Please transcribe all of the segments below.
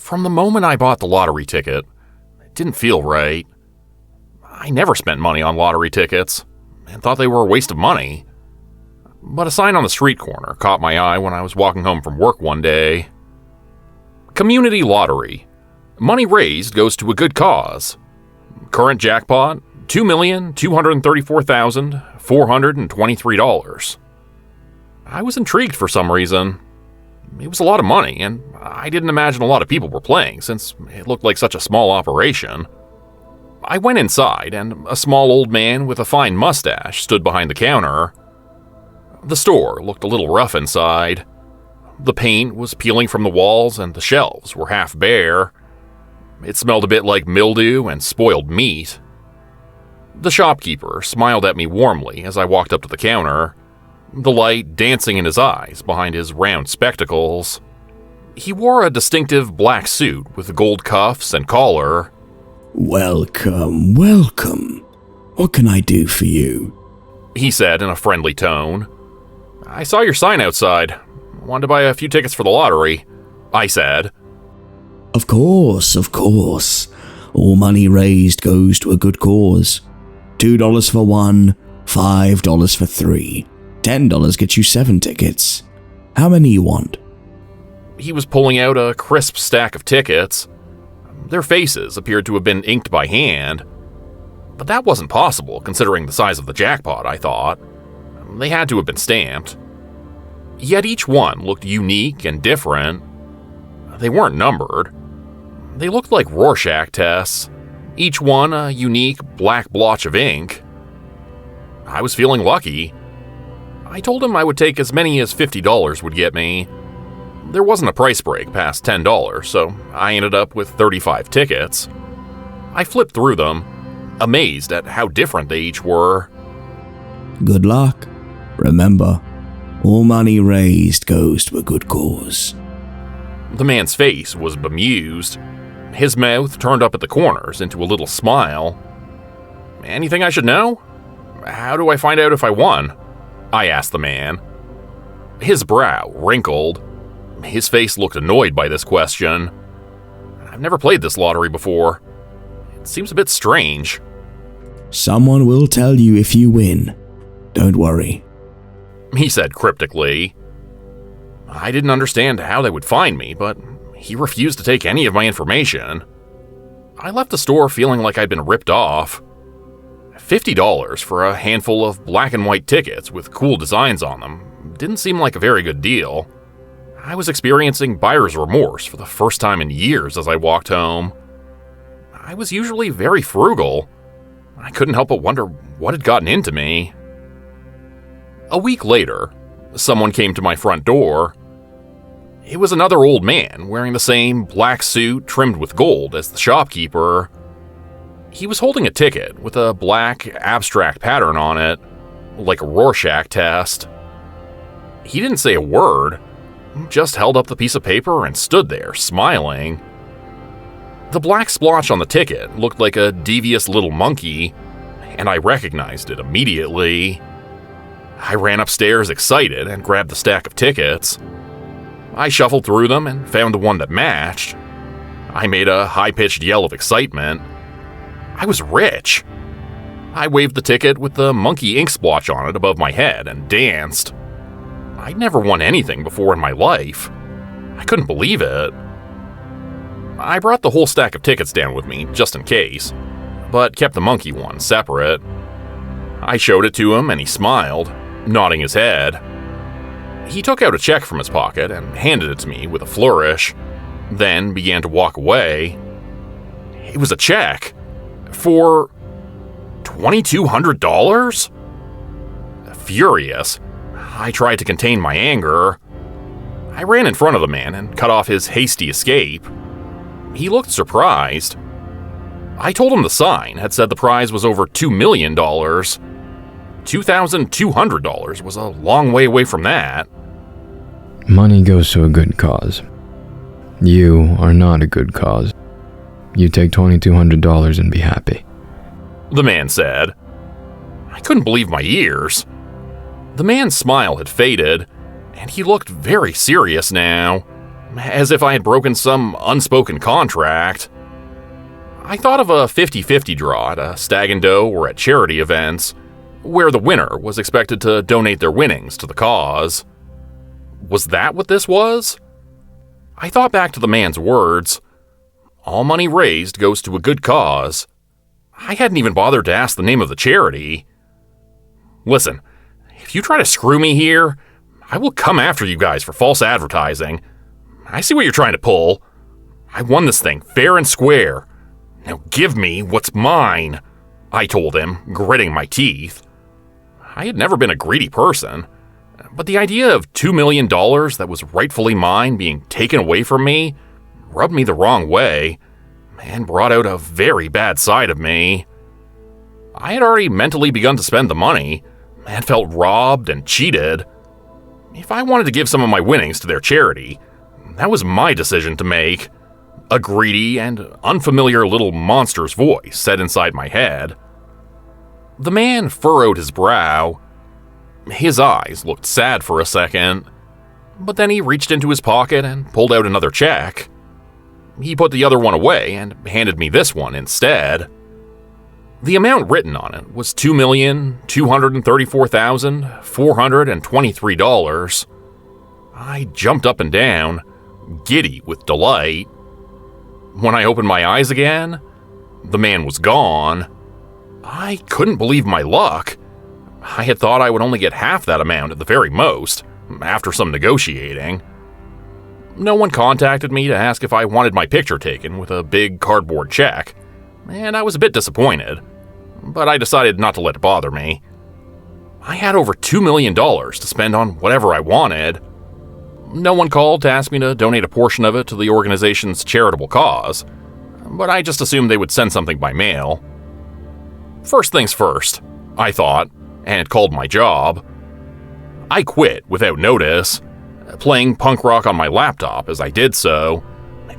From the moment I bought the lottery ticket, it didn't feel right. I never spent money on lottery tickets and thought they were a waste of money. But a sign on the street corner caught my eye when I was walking home from work one day. Community lottery. Money raised goes to a good cause. Current jackpot, $2,234,423. I was intrigued for some reason. It was a lot of money, and I didn't imagine a lot of people were playing since it looked like such a small operation. I went inside, and a small old man with a fine mustache stood behind the counter. The store looked a little rough inside. The paint was peeling from the walls, and the shelves were half bare. It smelled a bit like mildew and spoiled meat. The shopkeeper smiled at me warmly as I walked up to the counter, the light dancing in his eyes behind his round spectacles. He wore a distinctive black suit with gold cuffs and collar. "Welcome, welcome. What can I do for you?" he said in a friendly tone. "I saw your sign outside. Wanted to buy a few tickets for the lottery," I said. Of course. All money raised goes to a good cause. $2 for one, $5 for three. $10 gets you 7 tickets. How many you want? He was pulling out a crisp stack of tickets. Their faces appeared to have been inked by hand. But that wasn't possible, considering the size of the jackpot, I thought. They had to have been stamped. Yet each one looked unique and different. They weren't numbered. They looked like Rorschach tests, each one a unique black blotch of ink. I was feeling lucky. I told him I would take as many as $50 would get me. There wasn't a price break past $10, so I ended up with 35 tickets. I flipped through them, amazed at how different they each were. Good luck. Remember, all money raised goes to a good cause. The man's face was bemused. His mouth turned up at the corners into a little smile. "Anything I should know? How do I find out if I won?" I asked the man. His brow wrinkled. His face looked annoyed by this question. "I've never played this lottery before. It seems a bit strange." Someone will tell you if you win. Don't worry, he said cryptically. I didn't understand how they would find me, but he refused to take any of my information. I left the store feeling like I'd been ripped off. $50 for a handful of black and white tickets with cool designs on them didn't seem like a very good deal. I was experiencing buyer's remorse for the first time in years as I walked home. I was usually very frugal. I couldn't help but wonder what had gotten into me. A week later, someone came to my front door. It was another old man wearing the same black suit trimmed with gold as the shopkeeper. He was holding a ticket with a black abstract pattern on it, like a Rorschach test. He didn't say a word, just held up the piece of paper and stood there, smiling. The black splotch on the ticket looked like a devious little monkey, and I recognized it immediately. I ran upstairs excited and grabbed the stack of tickets. I shuffled through them and found the one that matched. I made a high-pitched yell of excitement. I was rich. I waved the ticket with the monkey ink splotch on it above my head and danced. I'd never won anything before in my life. I couldn't believe it. I brought the whole stack of tickets down with me, just in case, but kept the monkey one separate. I showed it to him and he smiled, nodding his head. He took out a check from his pocket and handed it to me with a flourish, then began to walk away. It was a check for $2,200? Furious, I tried to contain my anger. I ran in front of the man and cut off his hasty escape. He looked surprised. I told him the sign had said the prize was over $2 million. $2,200 was a long way away from that. Money goes to a good cause. You are not a good cause. You take $2,200 and be happy, the man said. I couldn't believe my ears. The man's smile had faded, and he looked very serious now. as if I had broken some unspoken contract. I thought of a 50-50 draw at a stag and doe or at charity events, where the winner was expected to donate their winnings to the cause. Was that what this was? I thought back to the man's words. All money raised goes to a good cause. I hadn't even bothered to ask the name of the charity. Listen, if you try to screw me here, I will come after you guys for false advertising. I see what you're trying to pull. I won this thing fair and square. Now give me what's mine, I told him, gritting my teeth. I had never been a greedy person, but the idea of $2 million that was rightfully mine being taken away from me rubbed me the wrong way and brought out a very bad side of me. I had already mentally begun to spend the money and felt robbed and cheated. If I wanted to give some of my winnings to their charity, that was my decision to make. A greedy and unfamiliar little monster's voice said inside my head. The man furrowed his brow. His eyes looked sad for a second, but then he reached into his pocket and pulled out another check. He put the other one away and handed me this one instead. The amount written on it was $2,234,423. I jumped up and down, giddy with delight. When I opened my eyes again, the man was gone. I couldn't believe my luck. I had thought I would only get half that amount at the very most, after some negotiating. No one contacted me to ask if I wanted my picture taken with a big cardboard check, and I was a bit disappointed, but I decided not to let it bother me. I had over $2 million to spend on whatever I wanted. No one called to ask me to donate a portion of it to the organization's charitable cause, but I just assumed they would send something by mail. First things first, I thought, and called my job. I quit without notice, playing punk rock on my laptop as I did so,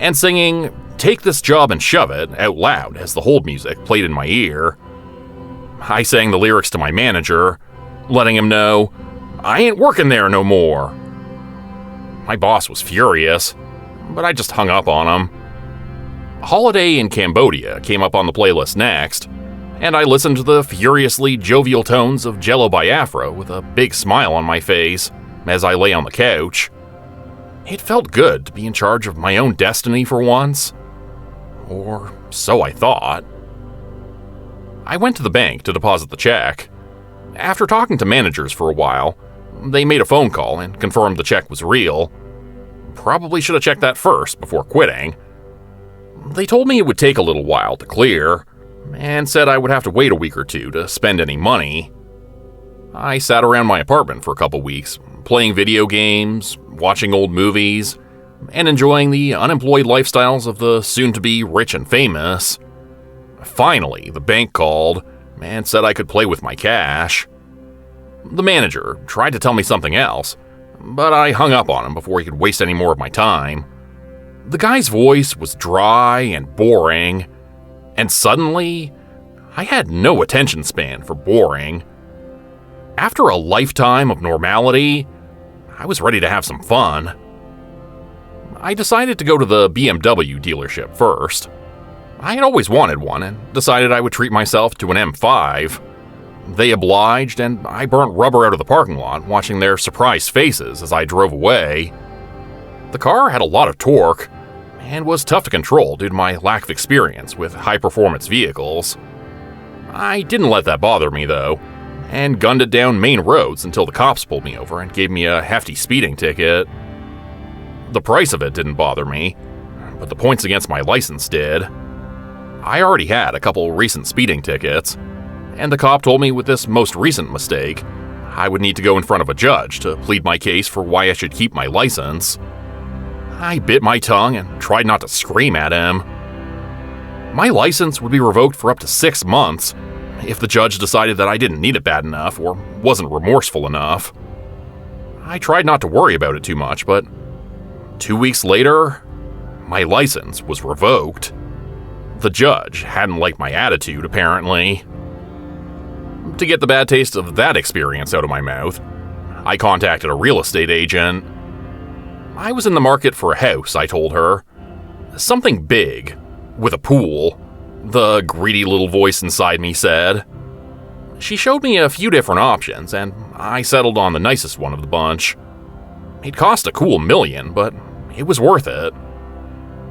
and singing "Take This Job and Shove It" out loud as the hold music played in my ear. I sang the lyrics to my manager, letting him know, I ain't working there no more. My boss was furious, but I just hung up on him. Holiday in Cambodia came up on the playlist next, and I listened to the furiously jovial tones of Jello Biafra with a big smile on my face as I lay on the couch. It felt good to be in charge of my own destiny for once. Or so I thought. I went to the bank to deposit the check. After talking to managers for a while, they made a phone call and confirmed the check was real. Probably should have checked that first before quitting. They told me it would take a little while to clear, and said I would have to wait a week or two to spend any money. I sat around my apartment for a couple weeks, playing video games, watching old movies, and enjoying the unemployed lifestyles of the soon-to-be rich and famous. Finally, the bank called and said I could play with my cash. The manager tried to tell me something else, but I hung up on him before he could waste any more of my time. The guy's voice was dry and boring, and suddenly, I had no attention span for boring. After a lifetime of normality, I was ready to have some fun. I decided to go to the BMW dealership first. I had always wanted one and decided I would treat myself to an M5. They obliged, and I burnt rubber out of the parking lot watching their surprised faces as I drove away. The car had a lot of torque and was tough to control due to my lack of experience with high-performance vehicles. I didn't let that bother me, though, and gunned it down main roads until the cops pulled me over and gave me a hefty speeding ticket. The price of it didn't bother me, but the points against my license did. I already had a couple recent speeding tickets, and the cop told me with this most recent mistake, I would need to go in front of a judge to plead my case for why I should keep my license. I bit my tongue and tried not to scream at him. My license would be revoked for up to 6 months if the judge decided that I didn't need it bad enough or wasn't remorseful enough. I tried not to worry about it too much, but 2 weeks later, my license was revoked. The judge hadn't liked my attitude, apparently. To get the bad taste of that experience out of my mouth, I contacted a real estate agent. I was in the market for a house, I told her. Something big, with a pool, the greedy little voice inside me said. She showed me a few different options, and I settled on the nicest one of the bunch. It cost a cool $1 million, but it was worth it.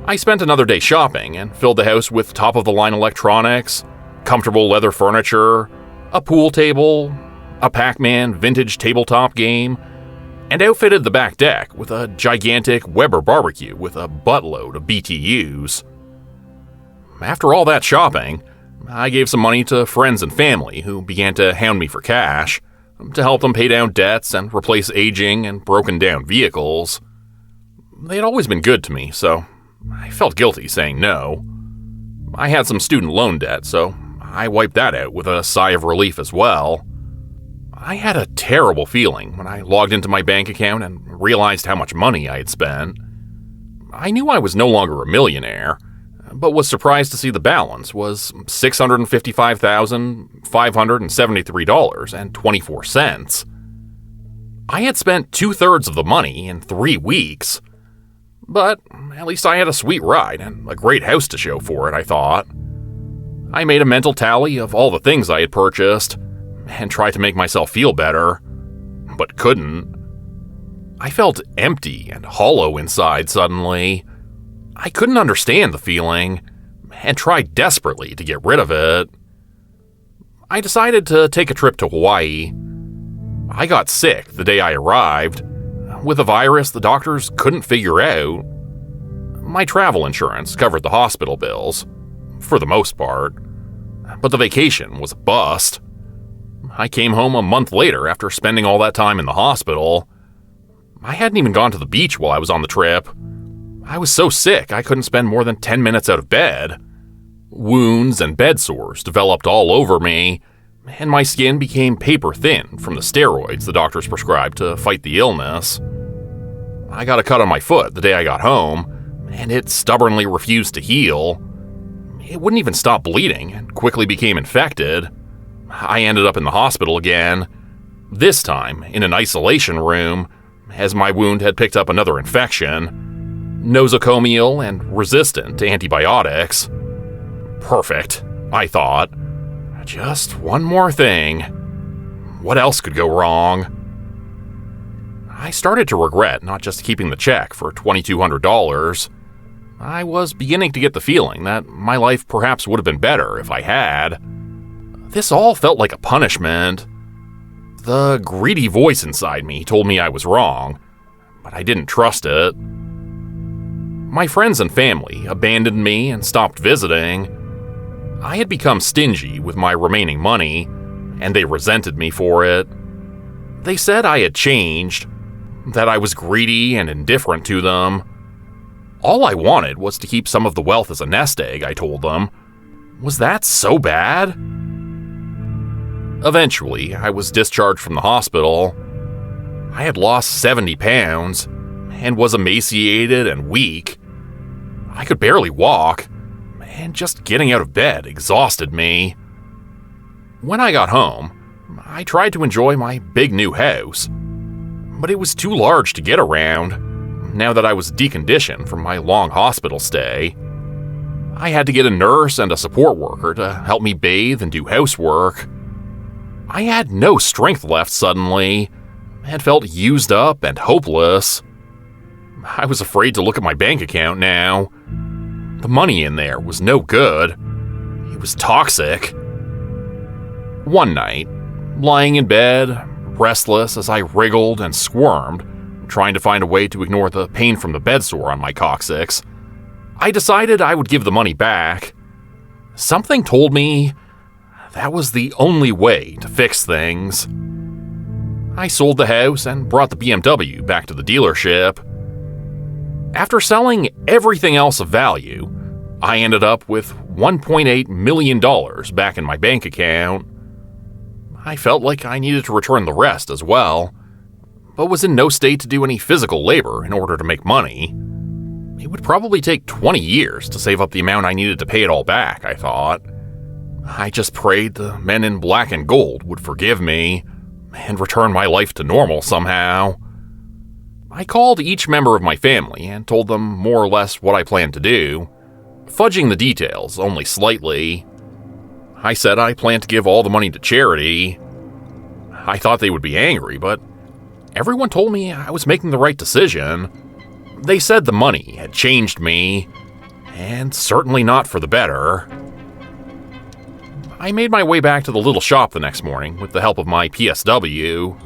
I spent another day shopping and filled the house with top-of-the-line electronics, comfortable leather furniture, a pool table, a Pac-Man vintage tabletop game, and outfitted the back deck with a gigantic Weber barbecue with a buttload of BTUs. After all that shopping, I gave some money to friends and family who began to hound me for cash to help them pay down debts and replace aging and broken down vehicles. They had always been good to me, so I felt guilty saying no. I had some student loan debt, so I wiped that out with a sigh of relief as well. I had a terrible feeling when I logged into my bank account and realized how much money I had spent. I knew I was no longer a millionaire, but was surprised to see the balance was $655,573.24. I had spent 2/3 of the money in 3 weeks. But at least I had a sweet ride and a great house to show for it, I thought. I made a mental tally of all the things I had purchased and tried to make myself feel better, but couldn't. I felt empty and hollow inside suddenly. I couldn't understand the feeling and tried desperately to get rid of it. I decided to take a trip to Hawaii. I got sick the day I arrived, with a virus the doctors couldn't figure out. My travel insurance covered the hospital bills, for the most part, but the vacation was a bust. I came home a month later after spending all that time in the hospital. I hadn't even gone to the beach while I was on the trip. I was so sick I couldn't spend more than 10 minutes out of bed. Wounds and bed sores developed all over me, and my skin became paper thin from the steroids the doctors prescribed to fight the illness. I got a cut on my foot the day I got home, and it stubbornly refused to heal. It wouldn't even stop bleeding and quickly became infected. I ended up in the hospital again, this time in an isolation room, as my wound had picked up another infection, nosocomial and resistant to antibiotics. Perfect, I thought. Just one more thing. What else could go wrong? I started to regret not just keeping the check for $2,200. I was beginning to get the feeling that my life perhaps would have been better if I had. This all felt like a punishment. The greedy voice inside me told me I was wrong, but I didn't trust it. My friends and family abandoned me and stopped visiting. I had become stingy with my remaining money, and they resented me for it. They said I had changed, that I was greedy and indifferent to them. All I wanted was to keep some of the wealth as a nest egg, I told them. Was that so bad? Eventually, I was discharged from the hospital. I had lost 70 pounds and was emaciated and weak. I could barely walk, and just getting out of bed exhausted me. When I got home, I tried to enjoy my big new house, but it was too large to get around now that I was deconditioned from my long hospital stay. I had to get a nurse and a support worker to help me bathe and do housework. I had no strength left suddenly, and felt used up and hopeless. I was afraid to look at my bank account now. The money in there was no good. It was toxic. One night, lying in bed, restless as I wriggled and squirmed, trying to find a way to ignore the pain from the bed sore on my coccyx, I decided I would give the money back. Something told me that was the only way to fix things. I sold the house and brought the BMW back to the dealership. After selling everything else of value, I ended up with $1.8 million back in my bank account. I felt like I needed to return the rest as well, but was in no state to do any physical labor in order to make money. It would probably take 20 years to save up the amount I needed to pay it all back, I thought. I just prayed the men in black and gold would forgive me and return my life to normal somehow. I called each member of my family and told them more or less what I planned to do, fudging the details only slightly. I said I planned to give all the money to charity. I thought they would be angry, but everyone told me I was making the right decision. They said the money had changed me, and certainly not for the better. I made my way back to the little shop the next morning with the help of my PSW.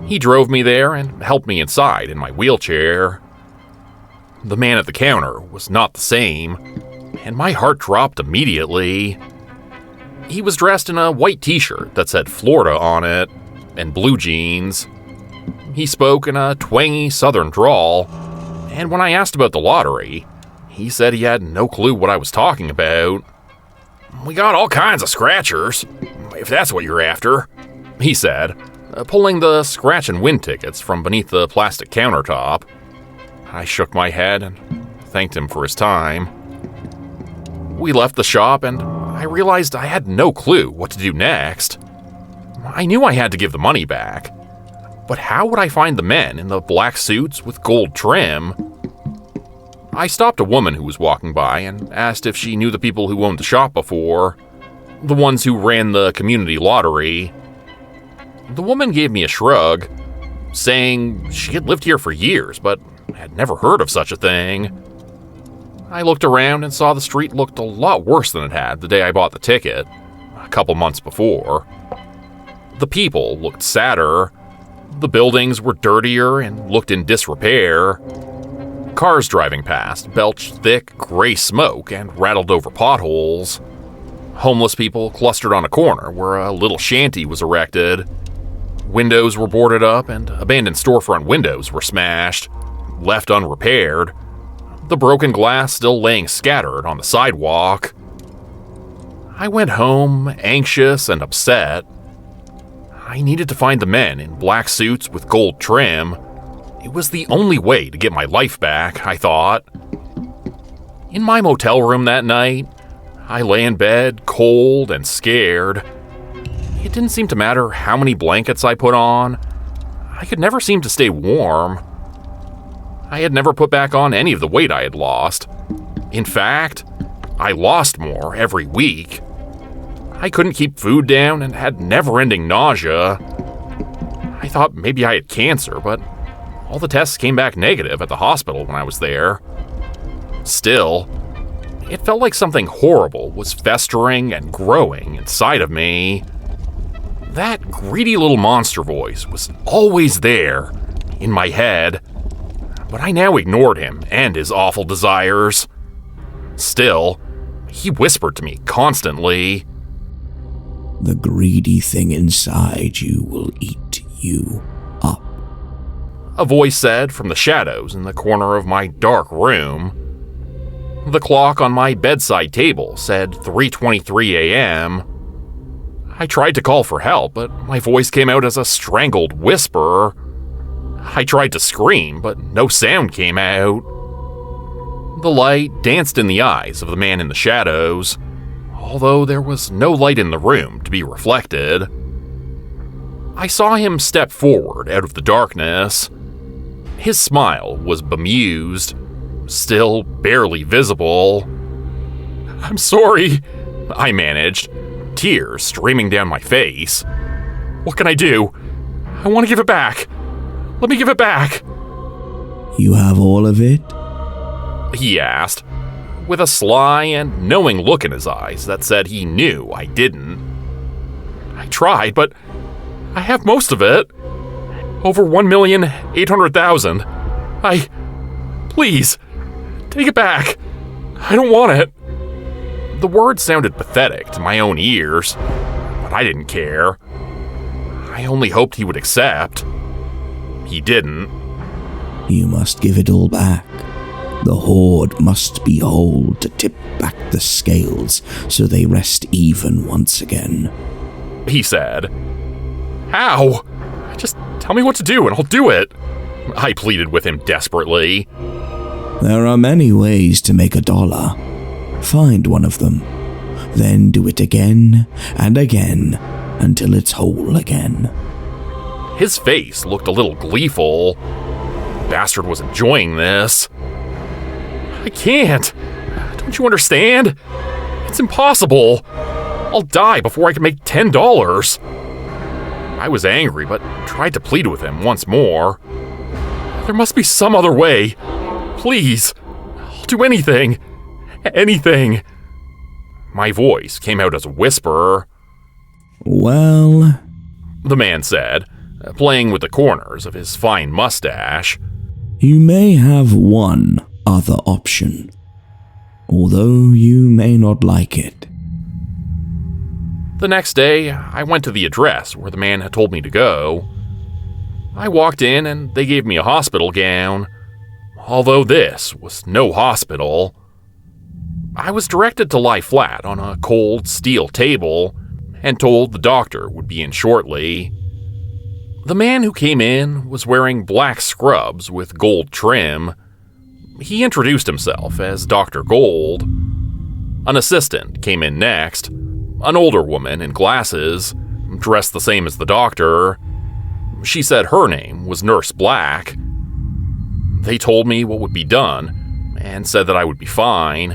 He drove me there and helped me inside in my wheelchair. The man at the counter was not the same, and my heart dropped immediately. He was dressed in a white t-shirt that said Florida on it, and blue jeans. He spoke in a twangy southern drawl, and when I asked about the lottery, he said he had no clue what I was talking about. "We got all kinds of scratchers, if that's what you're after," he said, pulling the scratch and win tickets from beneath the plastic countertop. I shook my head and thanked him for his time. We left the shop and I realized I had no clue what to do next. I knew I had to give the money back, but how would I find the men in the black suits with gold trim? I stopped a woman who was walking by and asked if she knew the people who owned the shop before, the ones who ran the community lottery. The woman gave me a shrug, saying she had lived here for years but had never heard of such a thing. I looked around and saw the street looked a lot worse than it had the day I bought the ticket, a couple months before. The people looked sadder, the buildings were dirtier and looked in disrepair. Cars driving past belched thick, gray smoke and rattled over potholes. Homeless people clustered on a corner where a little shanty was erected. Windows were boarded up and abandoned storefront windows were smashed, left unrepaired, the broken glass still laying scattered on the sidewalk. I went home, anxious and upset. I needed to find the men in black suits with gold trim. It was the only way to get my life back, I thought. In my motel room that night, I lay in bed, cold and scared. It didn't seem to matter how many blankets I put on. I could never seem to stay warm. I had never put back on any of the weight I had lost. In fact, I lost more every week. I couldn't keep food down and had never-ending nausea. I thought maybe I had cancer, but all the tests came back negative at the hospital when I was there. Still, it felt like something horrible was festering and growing inside of me. That greedy little monster voice was always there, in my head, but I now ignored him and his awful desires. Still, he whispered to me constantly, "The greedy thing inside you will eat you up," a voice said from the shadows in the corner of my dark room. The clock on my bedside table said 3:23 a.m. I tried to call for help, but my voice came out as a strangled whisper. I tried to scream, but no sound came out. The light danced in the eyes of the man in the shadows, although there was no light in the room to be reflected. I saw him step forward out of the darkness. His smile was bemused, still barely visible. "I'm sorry," I managed, tears streaming down my face. "What can I do? I want to give it back. Let me give it back." "You have all of it?" he asked, with a sly and knowing look in his eyes that said he knew I didn't. I tried, but I have most of it. Over 1,800,000. Please, take it back. I don't want it. The words sounded pathetic to my own ears, but I didn't care. I only hoped he would accept. He didn't. "You must give it all back. The horde must be whole to tip back the scales so they rest even once again," he said. "How? Just tell me what to do and I'll do it," I pleaded with him desperately. "There are many ways to make $1. Find one of them, then do it again and again until it's whole again." His face looked a little gleeful. bastard was enjoying this. I can't. Don't you understand? It's impossible. I'll die before I can make $10. I was angry, but tried to plead with him once more. There must be some other way. Please. I'll do anything. Anything. My voice came out as a whisper. Well, The man said, playing with the corners of his fine mustache. you may have one other option, although you may not like it. The next day, I went to the address where the man had told me to go. I walked in and they gave me a hospital gown, although this was no hospital. I was directed to lie flat on a cold steel table and told the doctor would be in shortly. The man who came in was wearing black scrubs with gold trim. He introduced himself as Dr. Gold. An assistant came in next, an older woman in glasses, dressed the same as the doctor. She said her name was Nurse Black. They told me what would be done and said that I would be fine.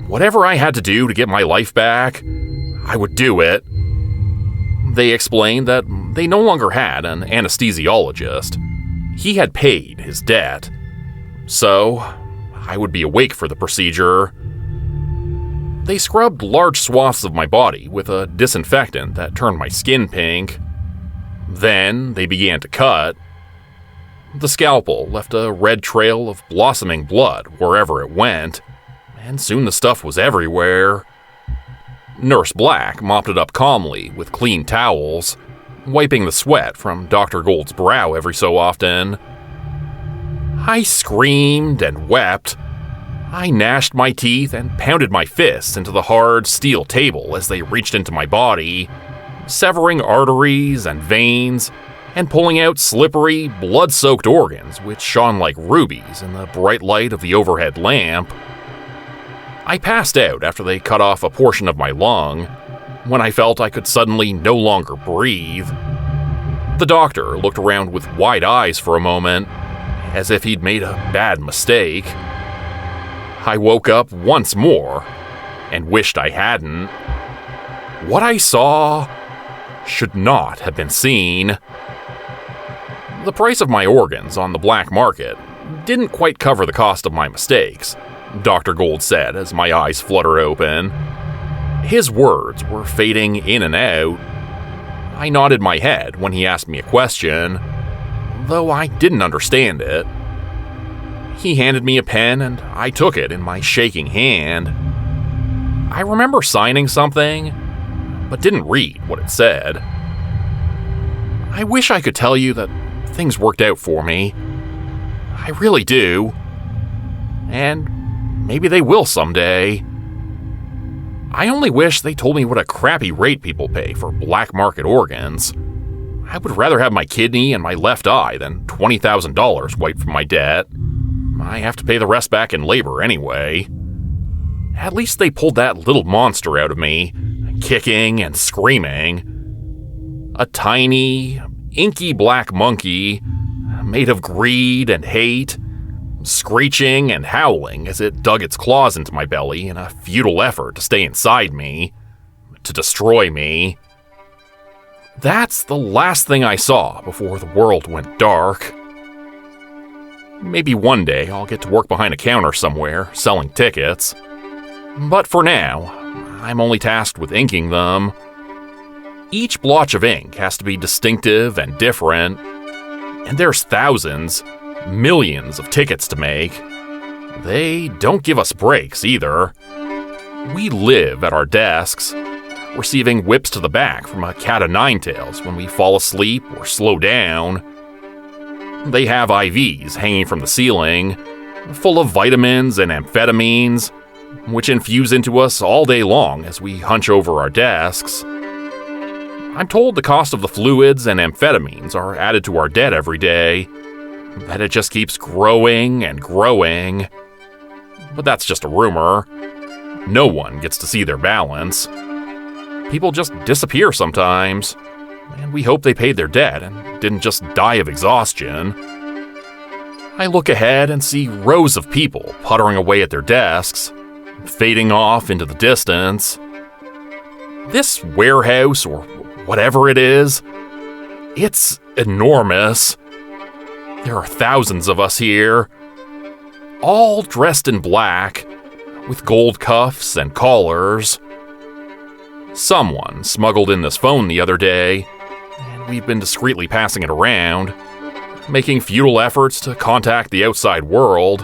Whatever I had to do to get my life back, I would do it. They explained that they no longer had an anesthesiologist. He had paid his debt. So, I would be awake for the procedure. They scrubbed large swaths of my body with a disinfectant that turned my skin pink. Then they began to cut. The scalpel left a red trail of blossoming blood wherever it went, and soon the stuff was everywhere. Nurse Black mopped it up calmly with clean towels, wiping the sweat from Dr. Gold's brow every so often. I screamed and wept. I gnashed my teeth and pounded my fists into the hard steel table as they reached into my body, severing arteries and veins and pulling out slippery, blood-soaked organs which shone like rubies in the bright light of the overhead lamp. I passed out after they cut off a portion of my lung, when I felt I could suddenly no longer breathe. The doctor looked around with wide eyes for a moment, as if he'd made a bad mistake. I woke up once more, and wished I hadn't. What I saw should not have been seen. The price of my organs on the black market didn't quite cover the cost of my mistakes, Dr. Gold said as my eyes fluttered open. His words were fading in and out. I nodded my head when he asked me a question, though I didn't understand it. He handed me a pen and I took it in my shaking hand. I remember signing something, but didn't read what it said. I wish I could tell you that things worked out for me. I really do. And maybe they will someday. I only wish they told me what a crappy rate people pay for black market organs. I would rather have my kidney and my left eye than $20,000 wiped from my debt. I have to pay the rest back in labor anyway. At least they pulled that little monster out of me, kicking and screaming. A tiny, inky black monkey, made of greed and hate, screeching and howling as it dug its claws into my belly in a futile effort to stay inside me, to destroy me. That's the last thing I saw before the world went dark. Maybe one day I'll get to work behind a counter somewhere, selling tickets. But for now, I'm only tasked with inking them. Each blotch of ink has to be distinctive and different, and there's thousands, millions of tickets to make. They don't give us breaks either. We live at our desks, receiving whips to the back from a cat o' nine tails when we fall asleep or slow down. They have IVs hanging from the ceiling, full of vitamins and amphetamines, which infuse into us all day long as we hunch over our desks. I'm told the cost of the fluids and amphetamines are added to our debt every day, that it just keeps growing and growing. But that's just a rumor. No one gets to see their balance. People just disappear sometimes, and we hope they paid their debt and didn't just die of exhaustion. I look ahead and see rows of people puttering away at their desks, fading off into the distance. This warehouse, or whatever it is, it's enormous. There are thousands of us here, all dressed in black, with gold cuffs and collars. Someone smuggled in this phone the other day, and we've been discreetly passing it around, making futile efforts to contact the outside world.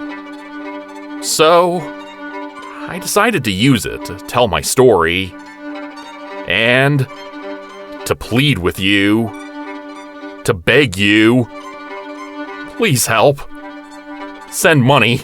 So, I decided to use it to tell my story, and to plead with you, to beg you, please help. Send money.